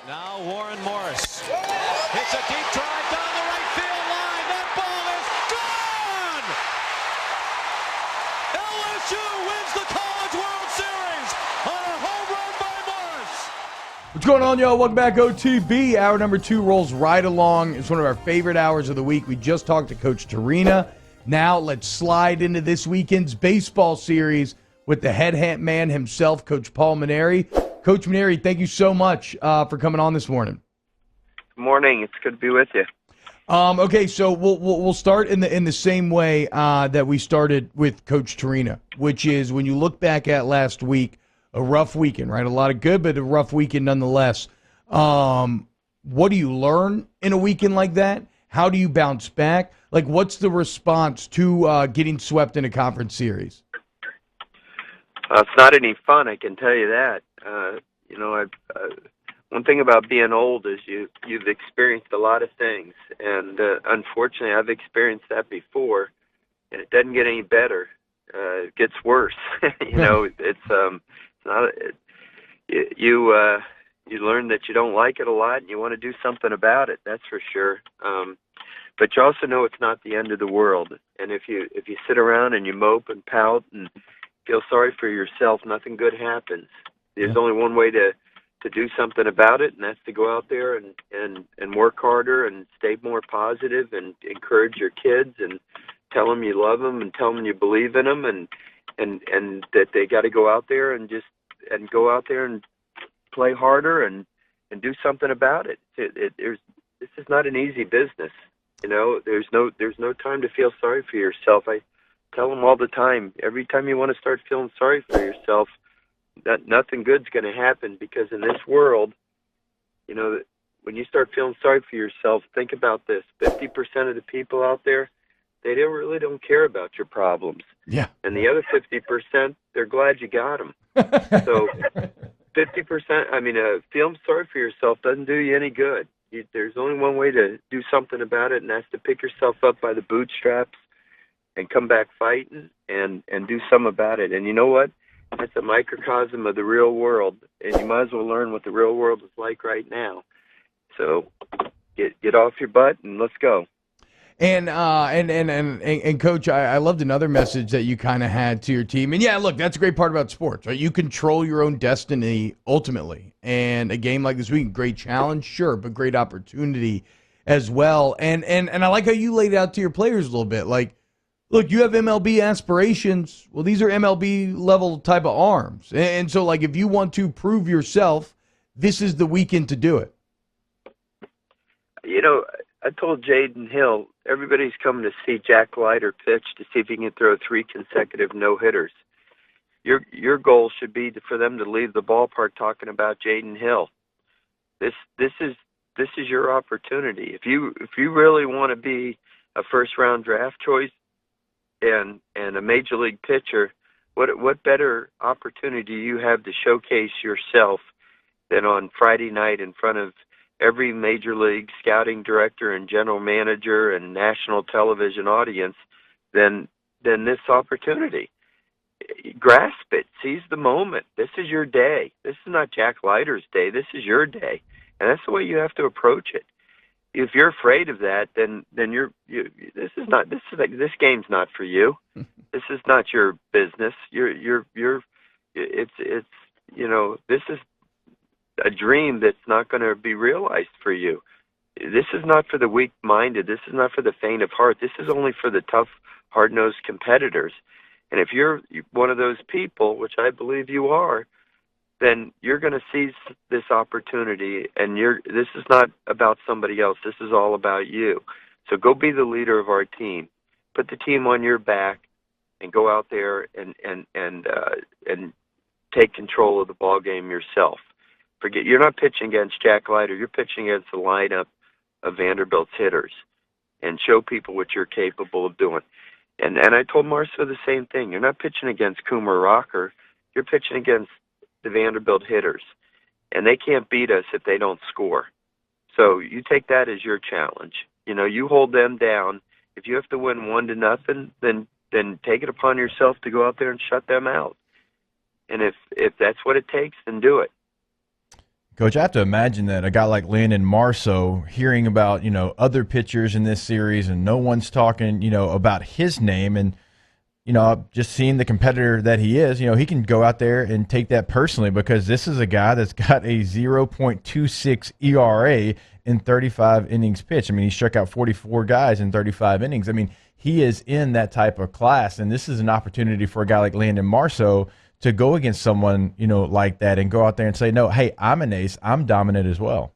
Now Warren Morris hits a deep drive down the right field line. That ball is gone! LSU wins the College World Series on a home run by Morris. What's going on, y'all? Welcome back, OTB. Hour number 2 rolls right along. It's one of our favorite hours of the week. We just talked to Coach Torina. Now let's slide into this weekend's baseball series with the head man himself, Coach Paul Mainieri. Coach Mainieri, thank you so much for coming on this morning. Good morning. It's good to be with you. Okay, so we'll start in the same way that we started with Coach Torina, which is when you look back at last week, a rough weekend, right? A lot of good, but a rough weekend nonetheless. What do you learn in a weekend like that? How do you bounce back? Like, what's the response to getting swept in a conference series? It's not any fun, I can tell you that. One thing about being old is you've experienced a lot of things, and unfortunately, I've experienced that before, and it doesn't get any better. It gets worse. You learn that you don't like it a lot, and you want to do something about it. That's for sure. But you also know it's not the end of the world. And if you sit around and you mope and pout and feel sorry for yourself, nothing good happens. There's only one way to do something about it, and that's to go out there and work harder and stay more positive and encourage your kids and tell them you love them and tell them you believe in them and that they got to go out there and go out there and play harder and do something about it. This is not an easy business. There's no time to feel sorry for yourself. I tell them all the time, every time you want to start feeling sorry for yourself, that nothing good's going to happen, because in this world, when you start feeling sorry for yourself, think about this. 50% of the people out there, they really don't care about your problems. Yeah. And the other 50%, they're glad you got them. So 50%, feeling sorry for yourself doesn't do you any good. There's only one way to do something about it, and that's to pick yourself up by the bootstraps and come back fighting and do something about it. And you know what? That's a microcosm of the real world, and you might as well learn what the real world is like right now. So get off your butt and let's go. And Coach, I loved another message that you kind of had to your team. And yeah, look, that's a great part about sports, right? You control your own destiny ultimately. And a game like this week, great challenge, sure, but great opportunity as well. And I like how you laid it out to your players a little bit. Like, look, you have MLB aspirations. Well, these are MLB level type of arms. And so, like, if you want to prove yourself, this is the weekend to do it. I told Jaden Hill, everybody's coming to see Jack Leiter pitch to see if he can throw 3 consecutive no-hitters. Your goal should be for them to leave the ballpark talking about Jaden Hill. This is your opportunity. If you really want to be a first-round draft choice and a major league pitcher, what better opportunity do you have to showcase yourself than on Friday night in front of every major league scouting director and general manager and national television audience than this opportunity? Grasp it. Seize the moment. This is your day. This is not Jack Leiter's day. This is your day. And that's the way you have to approach it. If you're afraid of that, then this game's not for you. This is not your business. This is a dream that's not going to be realized for you. This is not for the weak-minded. This is not for the faint of heart. This is only for the tough, hard-nosed competitors. And if you're one of those people, which I believe you are, then you're going to seize this opportunity, and this is not about somebody else. This is all about you. So go be the leader of our team. Put the team on your back and go out there and take control of the ball game yourself. You're not pitching against Jack Leiter. You're pitching against the lineup of Vanderbilt's hitters, and show people what you're capable of doing. And I told Marceau the same thing. You're not pitching against Coomer Rocker. You're pitching against the Vanderbilt hitters, and they can't beat us if they don't score. So you take that as your challenge. You hold them down. If you have to win 1-0, then take it upon yourself to go out there and shut them out. And if that's what it takes, then do it. Coach, I have to imagine that a guy like Landon Marceau, hearing about, other pitchers in this series and no one's talking, about his name, and, just seeing the competitor that he is, he can go out there and take that personally, because this is a guy that's got a 0.26 ERA in 35 innings pitched. I mean, he struck out 44 guys in 35 innings. I mean, he is in that type of class, and this is an opportunity for a guy like Landon Marceau to go against someone, like that, and go out there and say, no, hey, I'm an ace, I'm dominant as well.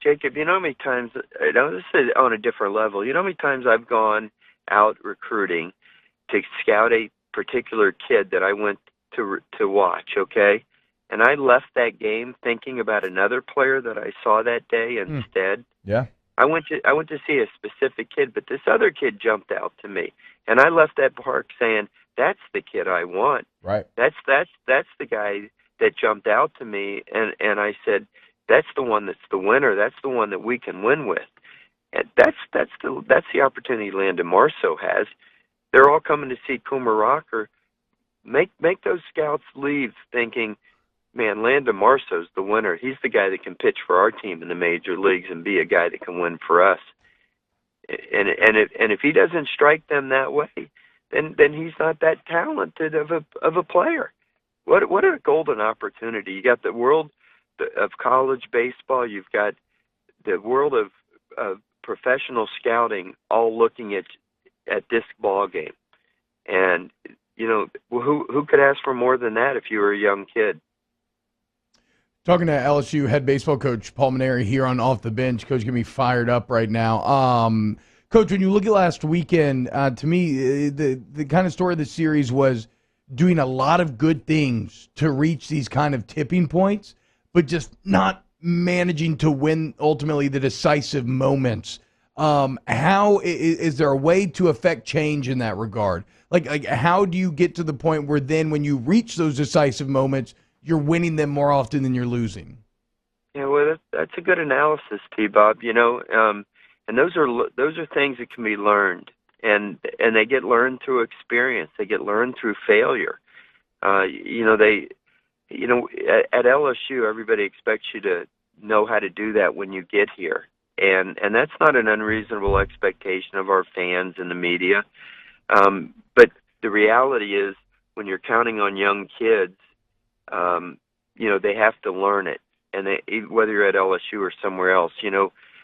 Jacob, you know how many times, this is on a different level, you know how many times I've gone out recruiting to scout a particular kid that I went to watch, okay? And I left that game thinking about another player that I saw that day instead. Yeah. I went to see a specific kid, but this other kid jumped out to me. And I left that park saying, that's the kid I want. Right. That's the guy that jumped out to me, and I said, that's the one that's the winner. That's the one that we can win with. And that's the opportunity Landon Marceau has. They're all coming to see Coomer Rocker. Make those scouts leave thinking, man, Landon Marceau's the winner. He's the guy that can pitch for our team in the major leagues and be a guy that can win for us. And if he doesn't strike them that way, then he's not that talented of a player. What a golden opportunity! You got the world of college baseball. You've got the world of professional scouting all looking at this ball game, and who could ask for more than that if you were a young kid? Talking to LSU head baseball coach Paul Mainieri here on Off the Bench. Coach, get me fired up right now. Coach, when you look at last weekend, to me, the kind of story of the series was doing a lot of good things to reach these kind of tipping points, but just not managing to win ultimately the decisive moments. How is there a way to affect change in that regard? Like how do you get to the point where then when you reach those decisive moments, you're winning them more often than you're losing? Yeah, well, that's a good analysis, T-Bob. And those are things that can be learned, and they get learned through experience. They get learned through failure. At LSU, everybody expects you to know how to do that when you get here, and that's not an unreasonable expectation of our fans and the media. But the reality is, when you're counting on young kids, they have to learn it, and whether you're at LSU or somewhere else,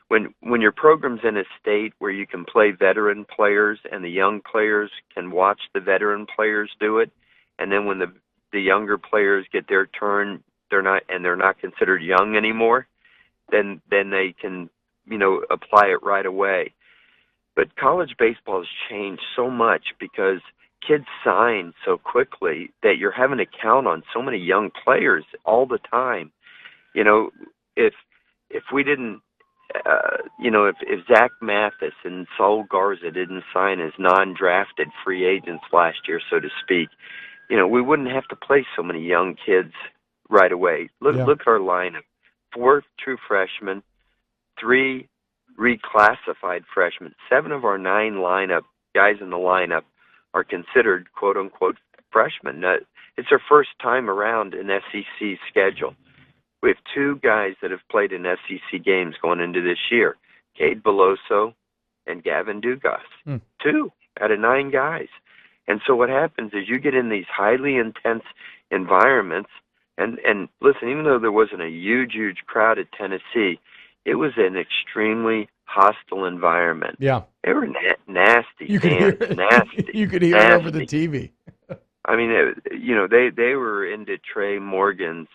when your program's in a state where you can play veteran players and the young players can watch the veteran players do it, and then when the younger players get their turn, they're not considered young anymore, then they can apply it right away. But college baseball has changed so much because kids sign so quickly that you're having to count on so many young players all the time. If we didn't, if Zach Mathis and Saul Garza didn't sign as non-drafted free agents last year, so to speak, we wouldn't have to play so many young kids right away. Look at our lineup: 4 true freshmen, 3 reclassified freshmen. 7 of our 9 guys in the lineup are considered quote-unquote freshmen. Now, it's their first time around an SEC schedule. We have 2 guys that have played in SEC games going into this year, Cade Beloso and Gavin Dugas. 2 out of 9 guys. And so what happens is you get in these highly intense environments, and listen, even though there wasn't a huge crowd at Tennessee, it was an extremely hostile environment. Yeah. They were nasty. You could hear it. Nasty. You could hear it over the TV. I mean, they were into Trey Morgan's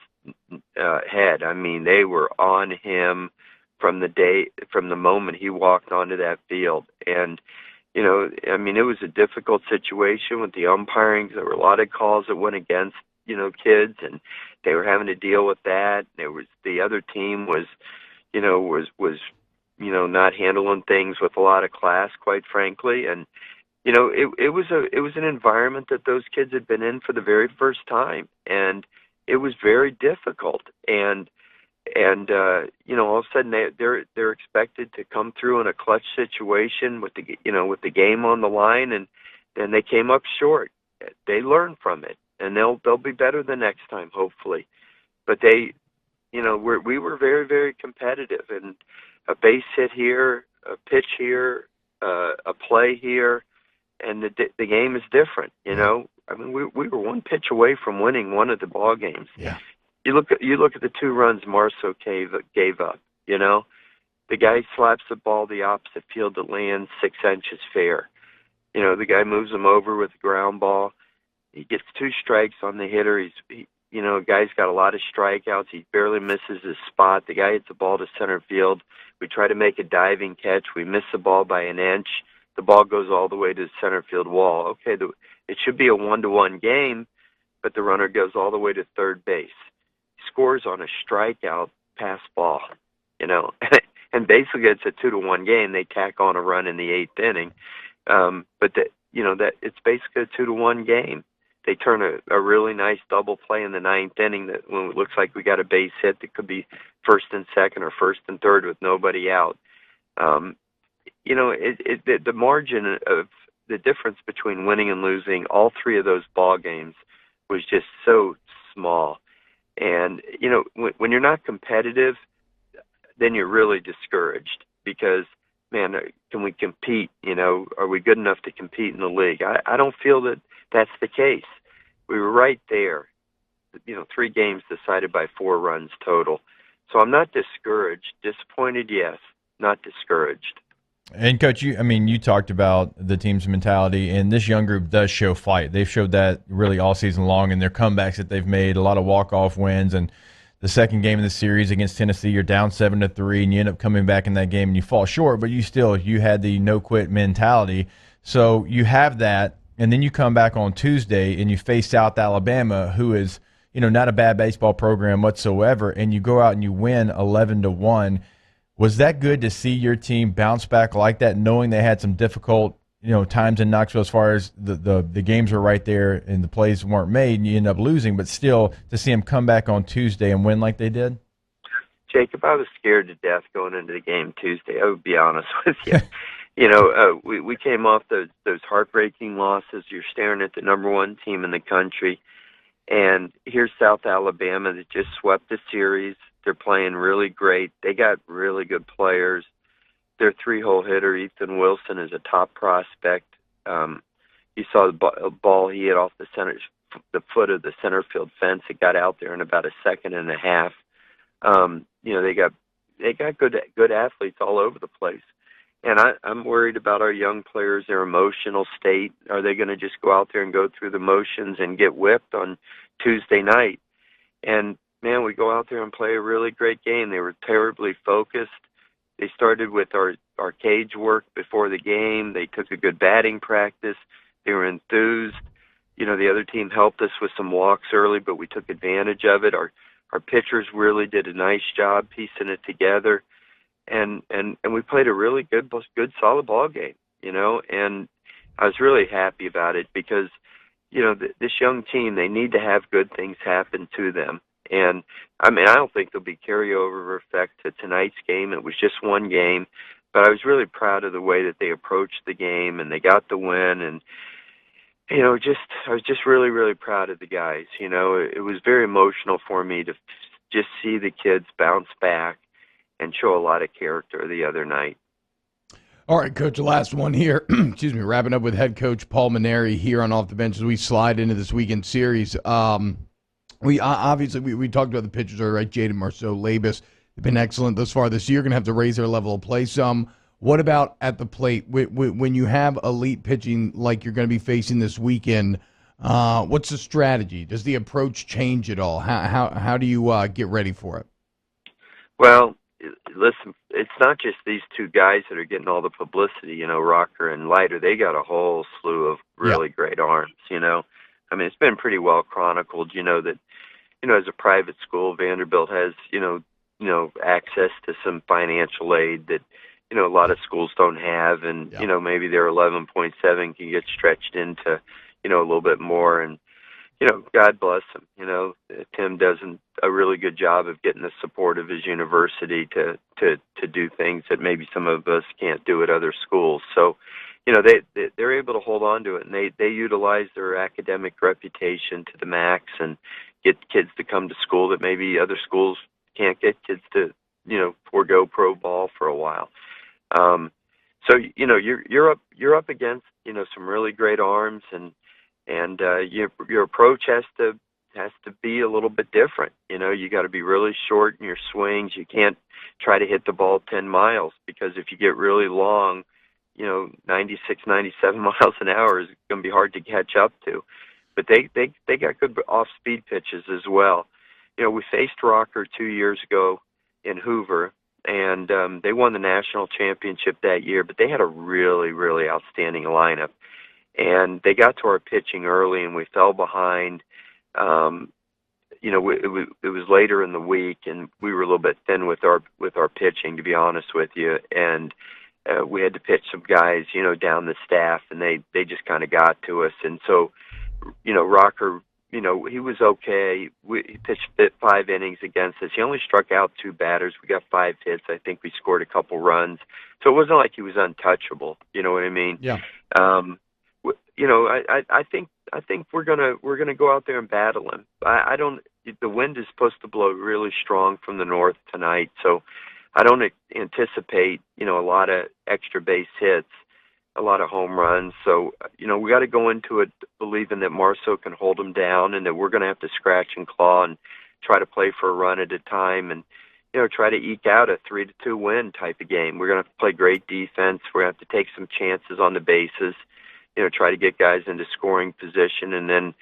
head. I mean, they were on him from the moment he walked onto that field. And, it was a difficult situation with the umpiring. There were a lot of calls that went against, kids, and they were having to deal with that. There was the other team was not handling things with a lot of class, quite frankly. And, it was an environment that those kids had been in for the very first time, and it was very difficult. And all of a sudden they're expected to come through in a clutch situation with the game on the line, and then they came up short. They learned from it, and they'll be better the next time, hopefully. But they we were very, very competitive, and a base hit here, a pitch here, a play here, and the game is different. I mean, we were one pitch away from winning one of the ball games. Yeah. You look at the 2 runs Marceau gave up. The guy slaps the ball the opposite field that lands 6 inches fair. The guy moves him over with a ground ball. He gets 2 strikes on the hitter. Guy's got a lot of strikeouts. He barely misses his spot. The guy hits the ball to center field. We try to make a diving catch. We miss the ball by an inch. The ball goes all the way to the center field wall. Okay, it should be a 1-1 game, but the runner goes all the way to third base. He scores on a strikeout pass ball, and basically it's a 2-1 game. They tack on a run in the 8th inning, but that it's basically a 2-1 game. They turn a really nice double play in the 9th inning that when it looks like we got a base hit that could be first and second or first and third with nobody out. The margin of the difference between winning and losing all 3 of those ball games was just so small. And, when you're not competitive, then you're really discouraged because, man, can we compete? Are we good enough to compete in the league? I don't feel that that's the case. We were right there, 3 games decided by 4 runs total. So I'm not discouraged. Disappointed, yes. Not discouraged. And Coach, you talked about the team's mentality, and this young group does show fight. They've showed that really all season long in their comebacks that they've made, a lot of walk-off wins. And the second game of the series against Tennessee, you're down 7-3, and you end up coming back in that game and you fall short, but you had the no-quit mentality. So you have that, and then you come back on Tuesday and you face South Alabama, who is not a bad baseball program whatsoever, and you go out and you win 11-1. Was that good to see your team bounce back like that, knowing they had some difficult, times in Knoxville as far as the games were right there and the plays weren't made and you end up losing, but still to see them come back on Tuesday and win like they did? Jacob, I was scared to death going into the game Tuesday. I would be honest with you. We came off those heartbreaking losses. You're staring at the number 1 team in the country, and here's South Alabama that just swept the series. They're playing really great. They got really good players. Their 3-hole hitter, Ethan Wilson, is a top prospect. You saw the ball he hit off the foot of the center field fence. It got out there in about a second and a half. They got good athletes all over the place. And I'm worried about our young players, their emotional state. Are they going to just go out there and go through the motions and get whipped on Tuesday night? And man, we go out there and play a really great game. They were terribly focused. They started with our cage work before the game. They took a good batting practice. They were enthused. The other team helped us with some walks early, but we took advantage of it. Our pitchers really did a nice job piecing it together. And we played a really good solid ball game, and I was really happy about it because, this young team, they need to have good things happen to them. And, I don't think there'll be carryover effect to tonight's game. It was just 1 game, but I was really proud of the way that they approached the game and they got the win. And, I was just really, really proud of the guys. It was very emotional for me to just see the kids bounce back and show a lot of character the other night. All right, Coach, the last one here. Excuse me, wrapping up with head coach Paul Mainieri here on Off the Bench as we slide into this weekend series. We obviously we talked about the pitchers, right? Jaden Marceau, Labus, they've been excellent thus far this year. Going to have to raise their level of play some. What about at the plate when you have elite pitching like you're going to be facing this weekend? What's the strategy? Does the approach change at all? How do you get ready for it? Well, listen, it's not just these 2 guys that are getting all the publicity. Rocker and Leiter. They got a whole slew of really great arms. It's been pretty well chronicled. That as a private school, Vanderbilt has access to some financial aid that a lot of schools don't have, and maybe their 11.7 can get stretched into a little bit more. And God bless him. Tim does a really good job of getting the support of his university to do things that maybe some of us can't do at other schools. So, they're able to hold on to it, and they utilize their academic reputation to the max and get kids to come to school that maybe other schools can't get kids to, forego pro ball for a while. So you're up against some really great arms, and your approach has to be a little bit different. You got to be really short in your swings. You can't try to hit the ball 10 miles, because if you get really long, 96, 97 miles an hour is going to be hard to catch up to. But they got good off-speed pitches as well. We faced Rocker 2 years ago in Hoover, and they won the national championship that year, but they had a really, really outstanding lineup. And they got to our pitching early, and we fell behind. It was later in the week, and we were a little bit thin with our pitching, to be honest with you. And we had to pitch some guys, down the staff, and they just kind of got to us. And so, Rocker, he was okay. He pitched 5 innings against us. He only struck out 2 batters. We got 5 hits. I think we scored a couple runs. So it wasn't like he was untouchable. You know what I mean? Yeah. I think we're gonna go out there and battle him. The wind is supposed to blow really strong from the north tonight, so I don't anticipate a lot of extra base hits, a lot of home runs. So we got to go into it believing that Marceau can hold him down, and that we're going to have to scratch and claw and try to play for a run at a time, and try to eke out a 3-2 win type of game. We're going to have to play great defense. We're going to have to take some chances on the bases. Try to get guys into scoring position, and then,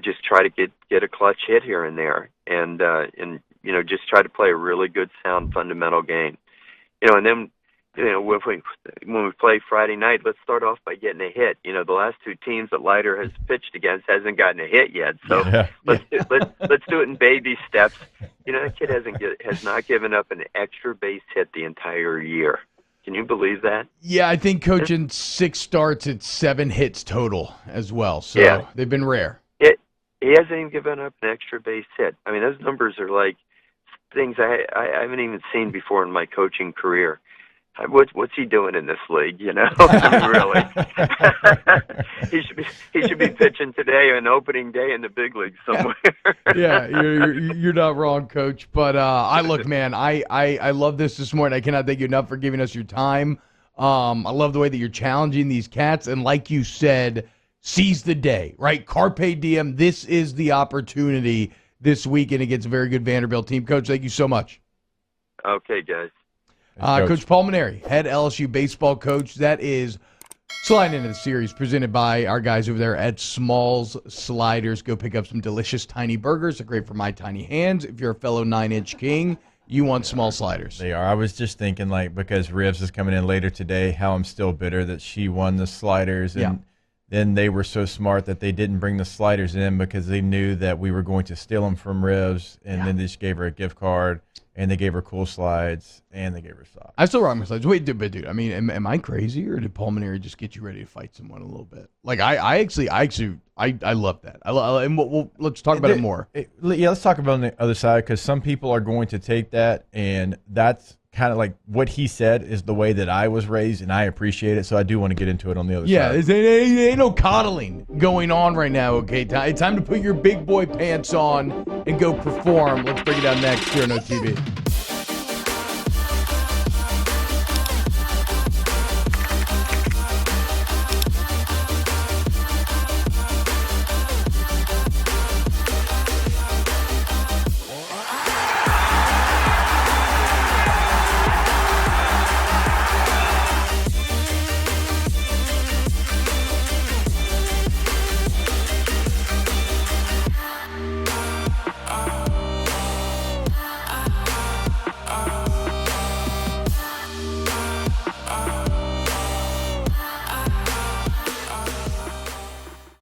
just try to get a clutch hit here and there, and just try to play a really good, sound, fundamental game. And then, when we play Friday night, let's start off by getting a hit. The last 2 teams that Leiter has pitched against hasn't gotten a hit yet, so let's do it in baby steps. That kid has not given up an extra base hit the entire year. Can you believe that? Yeah, I think, Coach, in 6 starts, it's 7 hits total as well. So they've been rare. He hasn't even given up an extra base hit. I mean, those numbers are like things I haven't even seen before in my coaching career. What's he doing in this league? I mean, really, he should be pitching today on opening day in the big league somewhere. Yeah, you're not wrong, Coach. But I love this morning. I cannot thank you enough for giving us your time. I love the way that you're challenging these cats, and like you said, seize the day, right? Carpe diem. This is the opportunity this weekend against a very good Vanderbilt team. Coach, thank you so much. Okay, guys. Coach Paul Mainieri, head LSU baseball coach. That is sliding into the series presented by our guys over there at Smalls Sliders. Go pick up some delicious tiny burgers. They're great for my tiny hands. If you're a fellow 9-inch king, you want small sliders. They are. I was just thinking, because Rivs is coming in later today, how I'm still bitter that she won the sliders. And then they were so smart that they didn't bring the sliders in because they knew that we were going to steal them from Rivs. And then they just gave her a gift card. And they gave her cool slides, and they gave her socks. I still rock my slides. Wait, dude, I mean, am I crazy, or did Paul Mainieri just get you ready to fight someone a little bit? Like, I love that. And let's talk about it more. Let's talk about it on the other side, because some people are going to take that, and that's kind of like what he said is the way that I was raised, and I appreciate it, so I do want to get into it on the other side. Yeah, ain't no coddling going on right now, okay? It's time to put your big boy pants on and go perform. Let's break it down next here on OTV.